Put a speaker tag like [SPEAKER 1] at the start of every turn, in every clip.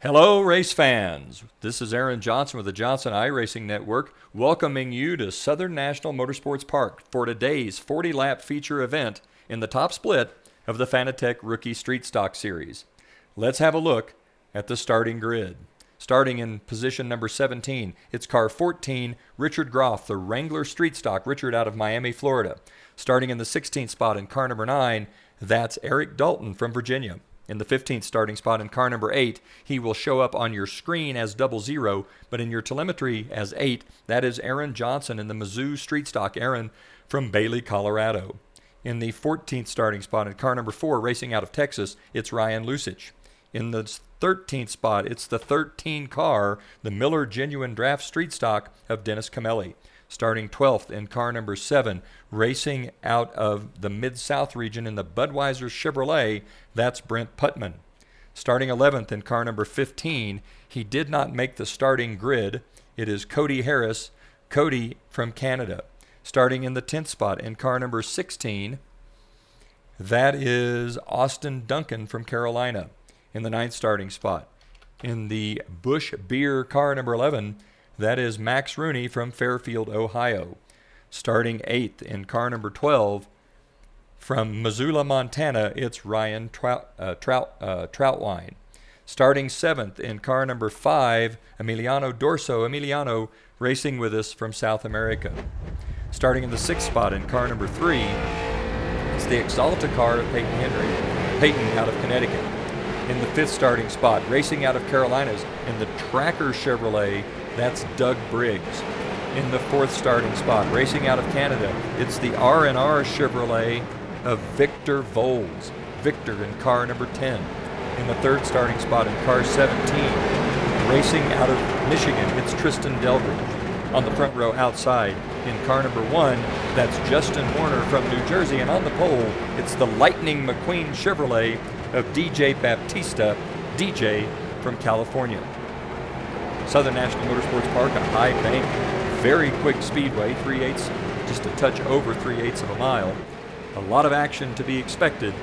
[SPEAKER 1] Hello, race fans. This is Aaron Johnson with the Johnson iRacing Network, welcoming you to Southern National Motorsports Park for today's 40-lap feature event in the top split of the Fanatec Rookie Street Stock Series. Let's have a look at the starting grid. Starting in position number 17, it's car 14, Richard Groff, the Wrangler Street Stock, Richard out of Miami, Florida. Starting in the 16th spot in car number 9, that's Eric Dalton from Virginia. In the 15th starting spot in car number 8, he will show up on your screen as 00, but in your telemetry as 8. That is Aaron Johnson in the Mizzou Street Stock, Aaron from Bailey, Colorado. In the 14th starting spot in car number 4, racing out of Texas, it's Ryan Lusich. In the 13th spot, it's the 13 car, the Miller Genuine Draft Street Stock of Dennis Camelli. Starting 12th in car number 7, racing out of the Mid-South region in the Budweiser Chevrolet, that's Brent Putman. Starting 11th in car number 15, he did not make the starting grid. It is Cody Harris, Cody from Canada. Starting in the 10th spot in car number 16, that is Austin Duncan from Carolina in the 9th starting spot. In the Busch Beer car number 11, that is Max Rooney from Fairfield, Ohio. Starting 8th in car number 12, from Missoula, Montana, it's Ryan Troutwine. Starting 7th in car number 5, Emiliano Dorso. Emiliano racing with us from South America. Starting in the 6th spot in car number 3, it's the Exalta car of Peyton Henry. Peyton out of Connecticut. In the 5th starting spot, racing out of Carolinas in the Tracker Chevrolet, that's Doug Briggs. In the 4th starting spot, racing out of Canada, it's the R&R Chevrolet of Victor Vowles. Victor in car number 10. In the 3rd starting spot in car 17, racing out of Michigan, it's Tristan Delbridge. On the front row outside, in car number 1, that's Justin Warner from New Jersey. And on the pole, it's the Lightning McQueen Chevrolet of DJ Baptista, DJ from California. Southern National Motorsports Park, a high bank, very quick speedway, 3/8, just a touch over 3/8 of a mile. A lot of action to be expected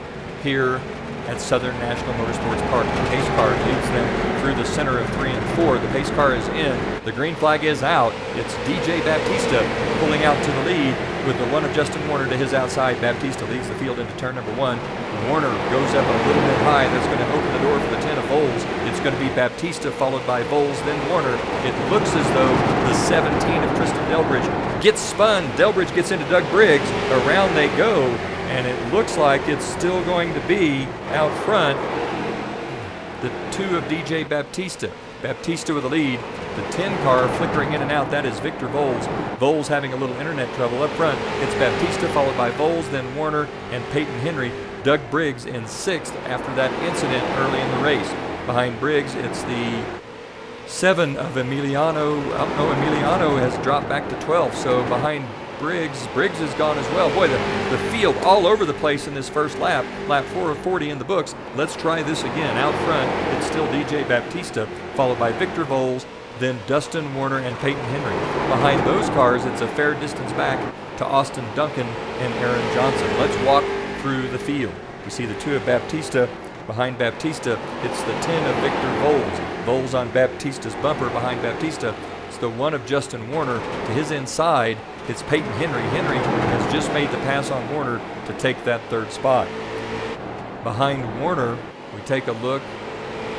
[SPEAKER 1] here at Southern National Motorsports Park. The pace car leads them through the center of 3 and 4. The pace car is in. The green flag is out. It's DJ Baptista pulling out to the lead with the one of Justin Warner to his outside. Baptista leads the field into turn number 1. Warner goes up a little bit high. That's going to open the door for the 10 of Vowles. It's going to be Baptista followed by Vowles, then Warner. It looks as though the 17 of Tristan Delbridge gets spun. Delbridge gets into Doug Briggs. Around they go. And it looks like it's still going to be out front, the 2 of DJ Baptista. Baptista with the lead. The 10 car flickering in and out, that is Victor Vowles. Vowles having a little internet trouble up front. It's Baptista followed by Vowles, then Warner and Peyton Henry. Doug Briggs in 6th after that incident early in the race. Behind Briggs, it's the 7 of Emiliano. Emiliano has dropped back to 12th, so behind Briggs is gone as well. Boy, the field all over the place in this first lap. Lap 4 of 40 in the books. Let's try this again. Out front, it's still DJ Baptista, followed by Victor Vowles, then Dustin Warner and Peyton Henry. Behind those cars, it's a fair distance back to Austin Duncan and Aaron Johnson. Let's walk through the field. We see the 2 of Baptista. Behind Baptista, it's the 10 of Victor Vowles. Vowles on Baptista's bumper. Behind Baptista, it's the 1 of Justin Warner. To his inside, it's Peyton Henry. Henry has just made the pass on Warner to take that 3rd spot. Behind Warner, we take a look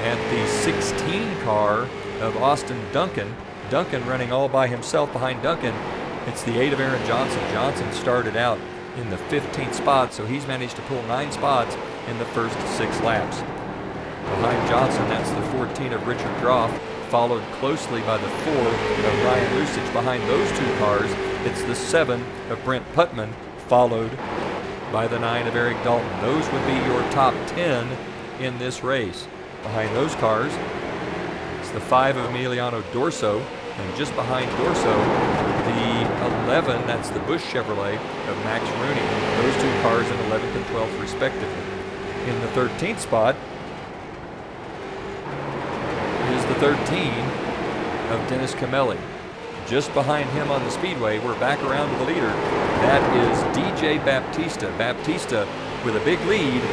[SPEAKER 1] at the 16 car of Austin Duncan. Duncan running all by himself. Behind Duncan, it's the 8 of Aaron Johnson. Johnson started out in the 15th spot, so he's managed to pull 9 spots in the first 6 laps. Behind Johnson, that's the 14 of Richard Groff, followed closely by the 4 of Ryan Lusich. Behind those 2 cars, it's the 7 of Brent Putman, followed by the 9 of Eric Dalton. Those would be your top 10 in this race. Behind those cars, it's the 5 of Emiliano Dorso, and just behind Dorso, the 11, that's the Busch Chevrolet of Max Rooney. Those 2 cars in 11th and 12th respectively. In the 13th spot is the 13 of Dennis Camelli. Just behind him on the speedway, we're back around to the leader. That is DJ Baptista. Baptista with a big lead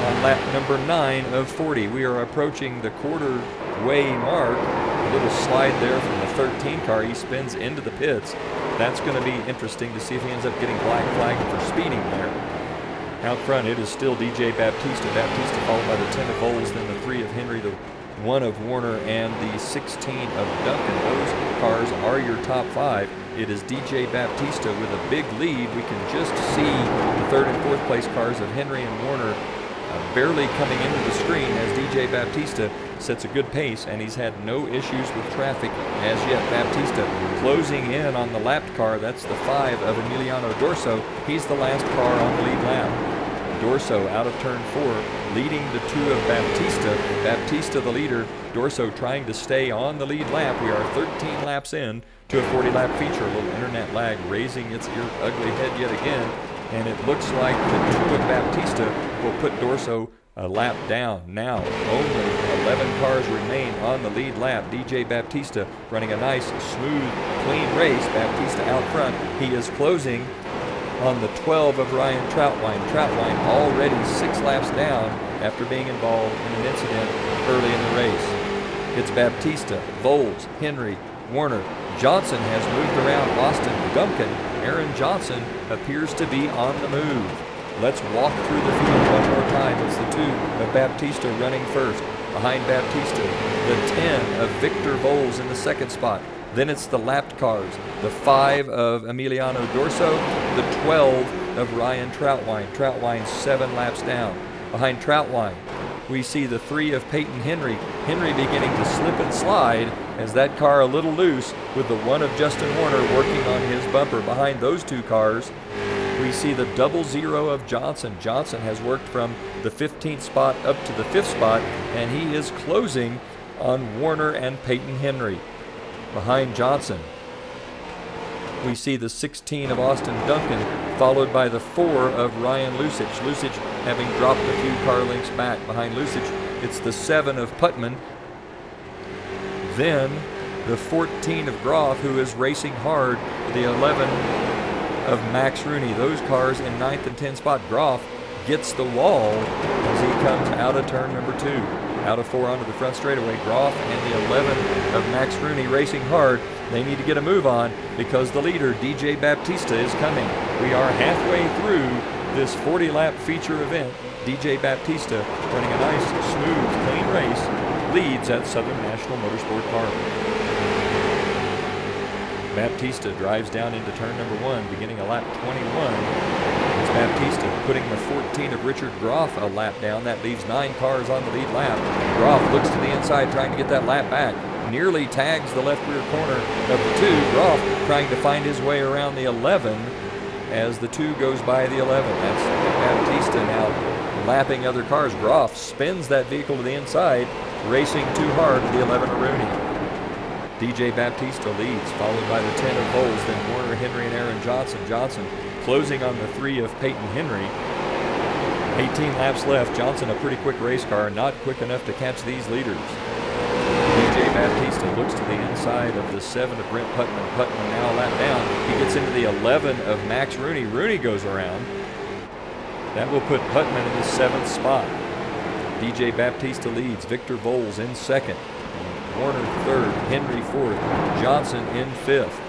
[SPEAKER 1] on lap number 9 of 40. We are approaching the quarter-way mark. A little slide there from the 13 car. He spins into the pits. That's going to be interesting to see if he ends up getting black flagged for speeding there. Out front, it is still DJ Baptista. Baptista followed by the 10 of Vowles, then the 3 of Henry, the 1 of Warner, and the 16 of Duncan. Those cars are your top 5. It is DJ Baptista with a big lead. We can just see the 3rd and 4th place cars of Henry and Warner barely coming into the screen as DJ Baptista sets a good pace, and he's had no issues with traffic as yet. Baptista closing in on the lapped car. That's the 5 of Emiliano Dorso. He's the last car on the lead lap. Dorso out of turn 4, leading the 2 of Baptista. Baptista the leader, Dorso trying to stay on the lead lap. We are 13 laps in to a 40-lap feature. A little internet lag raising its ugly head yet again, and it looks like the 2 of Baptista will put Dorso a lap down. Now only 11 cars remain on the lead lap. DJ Baptista running a nice, smooth, clean race. Baptista out front. He is closing on the 12 of Ryan Troutwine. Troutwine already 6 laps down after being involved in an incident early in the race. It's Baptista, Vowles, Henry, Warner. Johnson has moved around Austin Duncan. Aaron Johnson appears to be on the move. Let's walk through the field one more time. It's the 2 of Baptista running first. Behind Baptista, the 10 of Victor Vowles in the 2nd spot. Then it's the lapped cars, the 5 of Emiliano Dorso, the 12 of Ryan Troutwine. Troutwine 7 laps down. Behind Troutwine, we see the 3 of Peyton Henry. Henry beginning to slip and slide as that car a little loose, with the 1 of Justin Warner working on his bumper. Behind those 2 cars, we see the 00 of Johnson. Johnson has worked from the 15th spot up to the 5th spot, and he is closing on Warner and Peyton Henry. Behind Johnson, we see the 16 of Austin Duncan, followed by the 4 of Ryan Lusich. Lusich having dropped a few car lengths back. Behind Lusich, it's the 7 of Putman. Then the 14 of Groff, who is racing hard, the 11 of Max Rooney. Those cars in 9th and 10th spot. Groff gets the wall as he comes out of turn number 2. Out of 4 onto the front straightaway. Groff and the 11 of Max Rooney racing hard. They need to get a move on because the leader, DJ Baptista, is coming. We are halfway through this 40-lap feature event. DJ Baptista running a nice, smooth, clean race, leads at Southern National Motorsport Park. Baptista drives down into turn number 1, beginning a lap 21. It's Baptista putting the 14 of Richard Groff a lap down. That leaves 9 cars on the lead lap. Groff looks to the inside trying to get that lap back. Nearly tags the left rear corner of the 2. Groff trying to find his way around the 11 as the 2 goes by the 11. That's Baptista now lapping other cars. Groff spins that vehicle to the inside, racing too hard to the 11 of Rooney. DJ Baptista leads, followed by the 10 of Vowles, then Warner, Henry, and Aaron Johnson. Johnson closing on the 3 of Peyton Henry. 18 laps left. Johnson, a pretty quick race car, not quick enough to catch these leaders. DJ Baptista looks to the inside of the 7 of Brent Putman. Putman now a lap down. He gets into the 11 of Max Rooney. Rooney goes around. That will put Putman in the 7th spot. DJ Baptista leads. Victor Vowles in 2nd. Warner 3rd, Henry 4th, Johnson in 5th.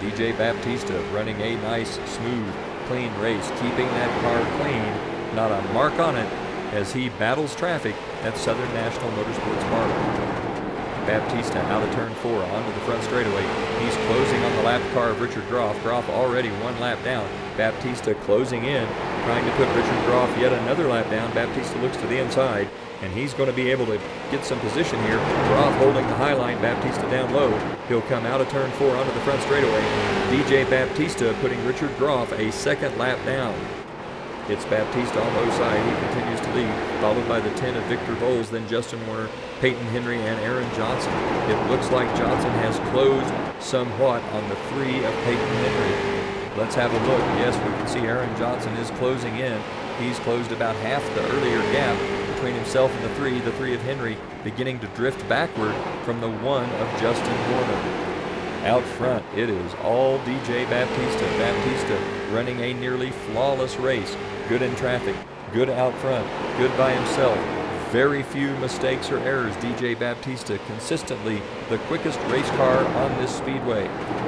[SPEAKER 1] DJ Baptista running a nice, smooth, clean race, keeping that car clean, not a mark on it as he battles traffic at Southern National Motorsports Park. Baptista out of turn 4 onto the front straightaway. He's closing on the lapped car of Richard Groff. Groff already 1 lap down. Baptista closing in, trying to put Richard Groff yet another lap down. Baptista looks to the inside, and he's going to be able to get some position here. Groff holding the high line, Baptista down low. He'll come out of turn 4 onto the front straightaway. DJ Baptista putting Richard Groff a 2nd lap down. It's Baptista on low side. He continues to lead, followed by the 10 of Victor Vowles, then Justin Warner, Peyton Henry, and Aaron Johnson. It looks like Johnson has closed somewhat on the 3 of Peyton Henry. Let's have a look. Yes, we can see Aaron Johnson is closing in. He's closed about half the earlier gap between himself and the 3 of Henry, beginning to drift backward from the 1 of Justin Warner. Out front, it is all DJ Baptista. Baptista running a nearly flawless race. Good in traffic, good out front, good by himself. Very few mistakes or errors. DJ Baptista consistently the quickest race car on this speedway.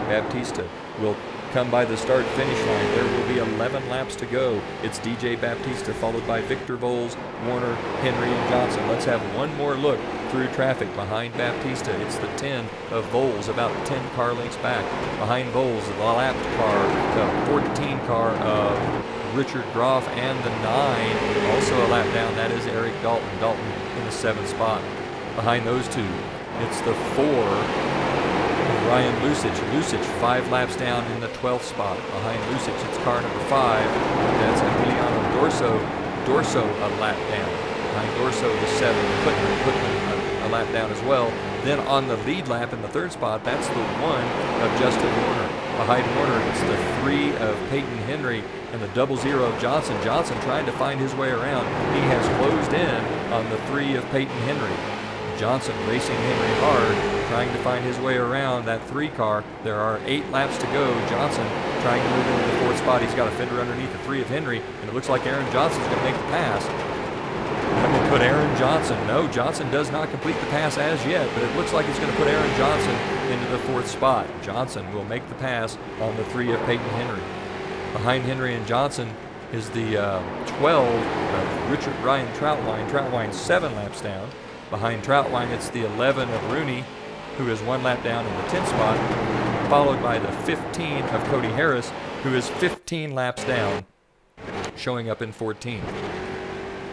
[SPEAKER 1] Baptista will come by the start-finish line. There will be 11 laps to go. It's DJ Baptista followed by Victor Vowles, Warner, Henry, and Johnson. Let's have one more look through traffic behind Baptista. It's the 10 of Vowles, about 10 car lengths back. Behind Vowles, the lapped car, the 14 car of Richard Groff, and the 9, also a lap down, that is Eric Dalton. Dalton in the 7th spot. Behind those two, it's the 4 of Ryan Lusich. Lusich 5 laps down in the 12th spot. Behind Lusich, it's car number 5. That's Emiliano Dorso. Dorso a lap down. Behind Dorso, the 7, Putman a lap down as well. Then on the lead lap in the 3rd spot, that's the 1 of Justin Warner. Behind Warner, it's the 3 of Peyton Henry and the 00 of Johnson. Johnson trying to find his way around. He has closed in on the 3 of Peyton Henry. Johnson racing Henry hard, trying to find his way around that 3 car. There are 8 laps to go. Johnson trying to move into the 4th spot. He's got a fender underneath the 3 of Henry, and it looks like Aaron Johnson's going to make the pass. I'm going to put Aaron Johnson. No, Johnson does not complete the pass as yet, but it looks like it's going to put Aaron Johnson into the 4th spot. Johnson will make the pass on the 3 of Peyton Henry. Behind Henry and Johnson is the 12 of Richard Ryan Troutwine. Troutwine 7 laps down. Behind Troutwine, it's the 11 of Rooney, who is 1 lap down in the 10th spot, followed by the 15 of Cody Harris, who is 15 laps down, showing up in 14th.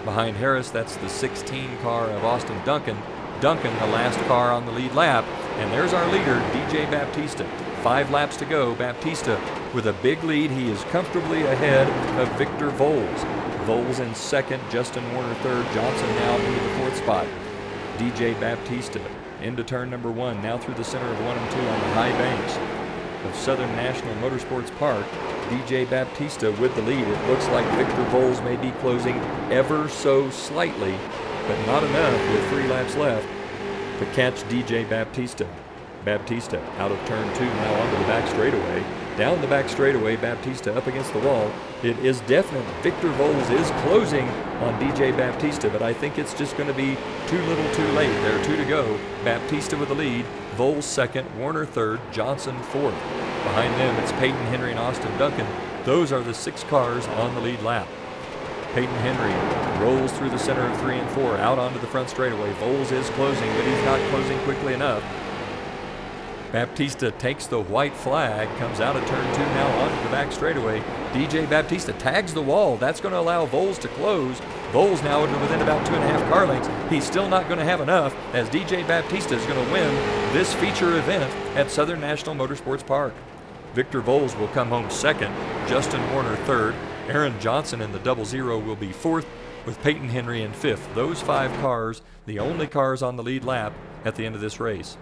[SPEAKER 1] Behind Harris, that's the 16 car of Austin Duncan. Duncan, the last car on the lead lap. And there's our leader, DJ Baptista. 5 laps to go. Baptista with a big lead. He is comfortably ahead of Victor Vowles. Vowles in 2nd, Justin Warner 3rd, Johnson now into the 4th spot. DJ Baptista into turn number 1, now through the center of 1 and 2 on the high banks of Southern National Motorsports Park. DJ Baptista with the lead. It looks like Victor Vowles may be closing ever so slightly, but not enough with 3 laps left to catch DJ Baptista. Baptista out of turn 2, now onto the back straightaway. Down the back straightaway, Baptista up against the wall. It is definite. Victor Vowles is closing on DJ Baptista, but I think it's just going to be too little too late. There are 2 to go. Baptista with the lead. Vowles 2nd, Warner 3rd, Johnson 4th. Behind them, it's Peyton Henry and Austin Duncan. Those are the 6 cars on the lead lap. Peyton Henry rolls through the center of 3 and 4, out onto the front straightaway. Vowles is closing, but he's not closing quickly enough. Baptista takes the white flag, comes out of turn 2 now onto the back straightaway. DJ Baptista tags the wall. That's going to allow Vowles to close. Vowles now within about 2.5 car lengths. He's still not going to have enough, as DJ Baptista is going to win this feature event at Southern National Motorsports Park. Victor Vowles will come home 2nd, Justin Warner 3rd, Aaron Johnson in the 00 will be 4th, with Peyton Henry in 5th. Those 5 cars, the only cars on the lead lap at the end of this race.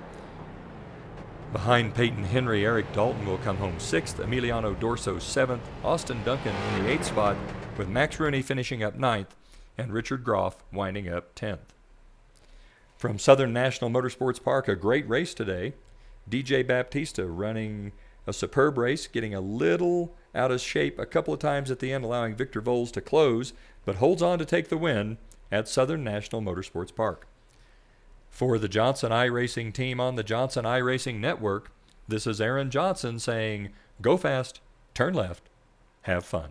[SPEAKER 1] Behind Peyton Henry, Eric Dalton will come home 6th, Emiliano Dorso 7th, Austin Duncan in the 8th spot, with Max Rooney finishing up 9th, and Richard Groff winding up 10th. From Southern National Motorsports Park, a great race today. DJ Baptista running a superb race, getting a little out of shape a couple of times at the end, allowing Victor Vowles to close, but holds on to take the win at Southern National Motorsports Park. For the Johnson iRacing team on the Johnson iRacing Network, this is Aaron Johnson saying, go fast, turn left, have fun.